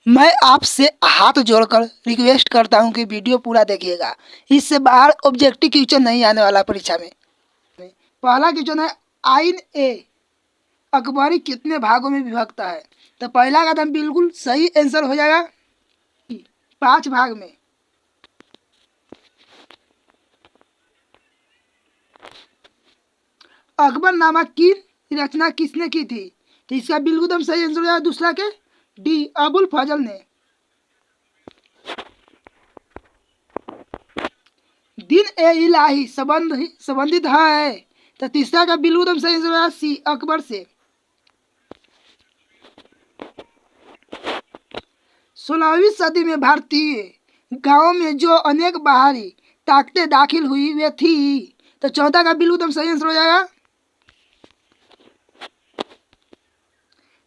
मैं आपसे हाथ जोड़कर रिक्वेस्ट करता हूं कि वीडियो पूरा देखिएगा। इससे बाहर ऑब्जेक्टिव क्वेश्चन नहीं आने वाला परीक्षा में। पहला क्वेश्चन है, आइन ए अकबरी कितने भागों में विभक्त है? तो पहला कदम बिल्कुल सही आंसर हो जाएगा 5 भाग में। अकबरनामा की रचना किसने की थी? तो इसका बिल्कुल एकदम सही आंसर हो जाएगा दूसरा के डी, अबुल फजल ने। दिन ए इलाही संबंधित है, तो तीसरा का बिल्कुल एकदम सही आंसर हो जाएगा सी, अकबर से। 16वीं सदी में भारतीय गांवों में जो अनेक बाहरी ताकतें दाखिल हुई वे थी, तो चौथा का बिल्कुल एकदम सही आंसर हो जाएगा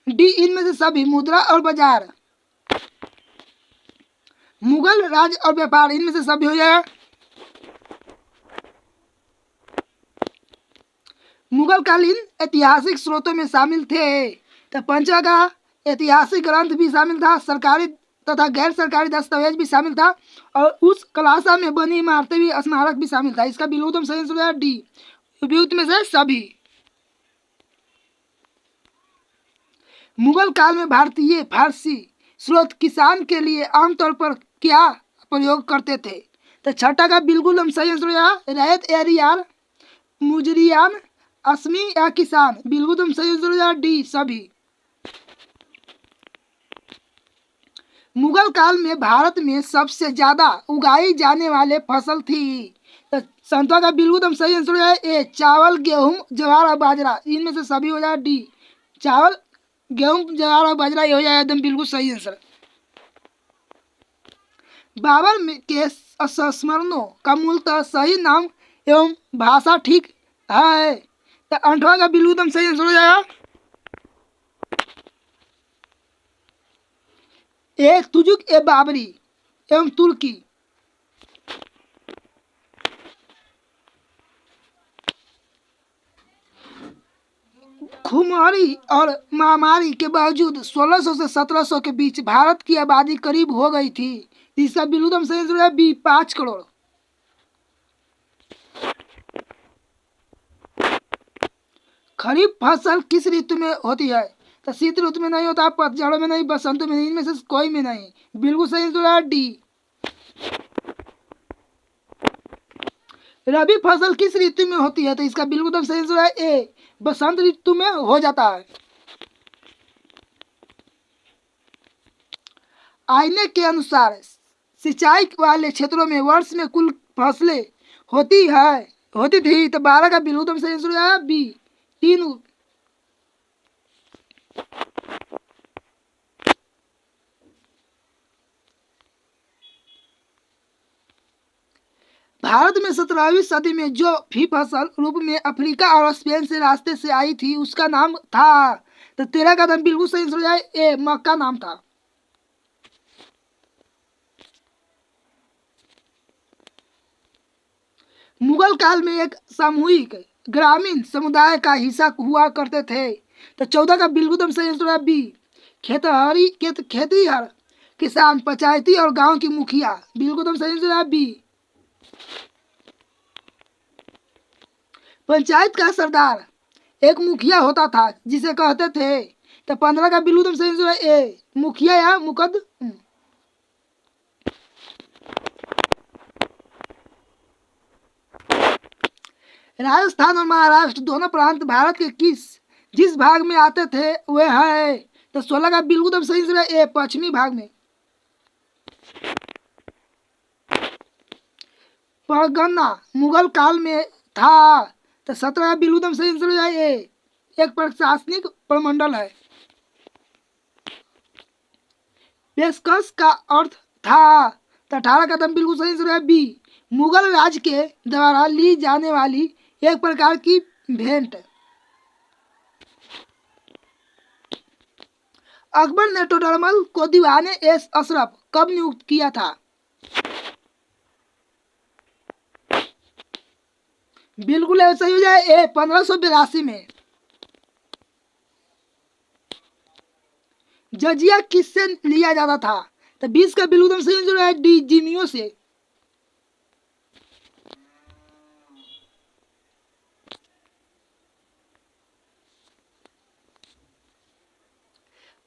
डी, इनमें से सभी। मुद्रा और बाजार, मुगल राज और व्यापार, इनमें से सभी हो जाएगा। मुगल कालीन ऐतिहासिक स्रोतों में शामिल थे, तो पंचवा का ऐतिहासिक ग्रंथ भी शामिल था, सरकारी तथा गैर सरकारी दस्तावेज भी शामिल था, और उस कलासा में बनी इमारतें भी, स्मारक भी शामिल था। इसका बिल्कुल एकदम सही आंसर है डी, उपयुक्त में से सभी। मुगल काल में भारतीय फारसी स्रोत किसान के लिए आमतौर पर क्या प्रयोग करते थे? तो छठा का बिल्कुल हम सही आंसर हो जाएगा रैयत एरियाल, मुजरियान, असमी या किसान, बिल्कुल तुम सही आंसर हो जाएगा डी, सभी। मुगल काल में भारत में सबसे ज्यादा उगाई जाने वाले फसल थी, तो संतवा का बिल्कुल तुम सही आंसर हो जाएगा ए, चावल, गेहूं, ज्वार और बाजरा, इनमें से सभी हो जाएगा डी, चावल, गेहूं, ज्वार और बाजरा, ये हो जाएगा एकदम बिल्कुल सही आंसर। बाबर के संस्मरणों का मूलतः सही नाम एवं भाषा ठीक है, तो 8वां का बिल्कुल एकदम सही आंसर हो जाएगा ए, तुजुक ए बाबरी एवं तुर्की। खुमारी और महामारी के बावजूद 1600 से 1700 के बीच भारत की आबादी करीब हो गई थी। इसका बिल्कुल एकदम सही आंसर है बी, 5 करोड़। खरीफ फसल किस ऋतु में होती है? तो शीत ऋतु में नहीं होता, पतझड़ में नहीं, बसंत में नहीं, इनमें से कोई में नहीं, बिल्कुल सही आंसर है डी। रबी फसल किस ऋतु में होती है? तो इसका बिल्कुल एकदम सही आंसर है ए, बसंत ऋतु में हो जाता है। आईने के अनुसार सिंचाई वाले क्षेत्रों में वर्ष में कुल फसलें होती थी, तो 12 का बिल्कुल एकदम सही आंसर है बी, 3। भारत में 17वीं सदी में जो भी फसल रूप में अफ्रीका और स्पेन से रास्ते से आई थी उसका नाम था, तो 13 का नाम बिल्कुल सही हो जाए ए, मक्का नाम था। मुगल काल में एक सामूहिक ग्रामीण समुदाय का हिस्सा हुआ करते थे, तो 14 का बिल्कुल एकदम सही आंसर है बी, खेतीहर किसान, पंचायती और गांव की मुखिया, बिल्कुल एकदम सही आंसर है बी। पंचायत का सरदार एक मुखिया होता था जिसे कहते थे, तो 15 का बिल्कुल एकदम सही आंसर है ए, मुखिया या मुकद्दम। राजस्थान और महाराष्ट्र दोनों प्रांत भारत के जिस भाग में आते थे वह है, तो 16 का बिल्कुल एकदम सही आंसर है ए, पश्चिमी भाग में। परगना मुगल काल में था, तो 17 का बिल्कुल एकदम सही आंसर हो जाए ए, एक प्रशासनिक प्रमंडल है। पेशकश का अर्थ था, तो 18 का दम बिल्कुल सही आंसर है बी, मुगल राज के द्वारा ली जाने वाली एक प्रकार की भेंट। अकबर ने टोडरमल को दीवाने एस अशरफ कब नियुक्त किया था? बिल्कुल सही हो जाए ए, 1582 में। जजिया किससे लिया जाता था? तो 20 का बिल्कुल एकदम सही आंसर है डी, जिमियो से।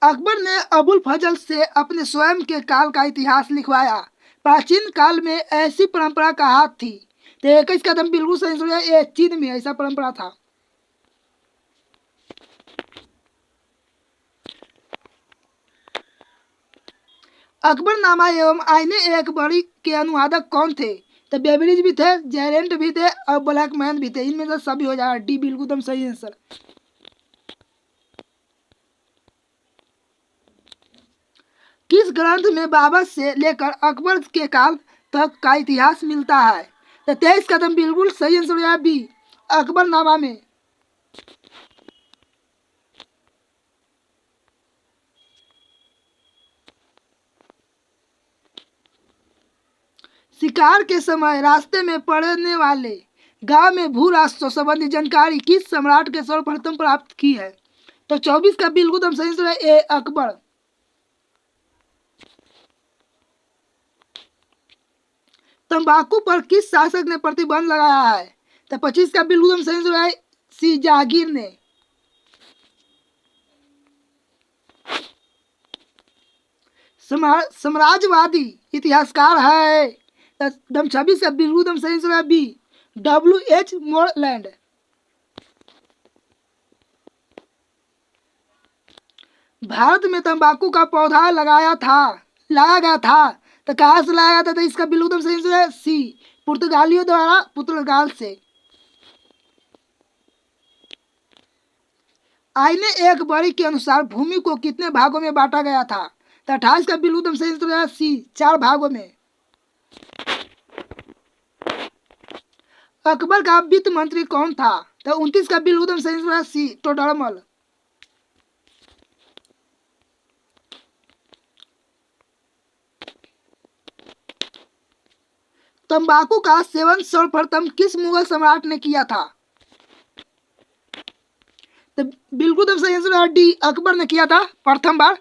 अकबर ने अबुल फजल से अपने स्वयं के काल का इतिहास लिखवाया। प्राचीन काल में ऐसी परंपरा कहाँ थी? तो 21 का एकदम बिल्कुल सही आंसर है ए, चीन में ऐसा परंपरा था। अकबरनामा एवं आईने एक बड़ी के अनुवादक कौन थे? तो बेबरीज भी थे, जेरेंट भी थे और ब्लैकमैन भी थे। इनमें से सभी हो जाएगा डी, बिल्कुल एकदम सही आंसर। किस ग्रंथ में बाबर से लेकर अकबर के काल तक का इतिहास मिलता है? तो 23 कदम बिल्कुल सही आंसर है बी, अकबरनामा में। शिकार के समय रास्ते में पड़ने वाले गांव में भू राष्ट्रों संबंधी जानकारी किस सम्राट के सर्वप्रथम प्राप्त की है? तो 24 का बिल्कुल एकदम सही आंसर है ए, अकबर। तंबाकू पर किस शासक ने प्रतिबंध लगाया है? तो 25 का बिल्कुल एकदम सही आंसर है सी, जहांगीर ने। साम्राज्यवादी इतिहासकार है? तो दम 26 का बिल्कुल एकदम सही आंसर है बी, W.H. मोरलैंड। भारत में तंबाकू का पौधा लाया गया था। तो कहाँ से लाया गया था? तो इसका बिल्कुल एकदम सही आंसर है सी, पुर्तगालियों द्वारा पुर्तगाल से। आईने एक बड़ी के अनुसार भूमि को कितने भागों में बांटा गया था? तो 28 का बिल्कुल एकदम सही आंसर है सी, 4 भागों में। अकबर का वित्त मंत्री कौन था? तो 29 का बिल्कुल एकदम सही आंसर है सी, टोडरमल। तंबाकू का सेवन सर्वप्रथम किस मुगल सम्राट ने किया था? तो बिल्कुल एकदम सही आंसर है डी, अकबर ने किया था प्रथम बार।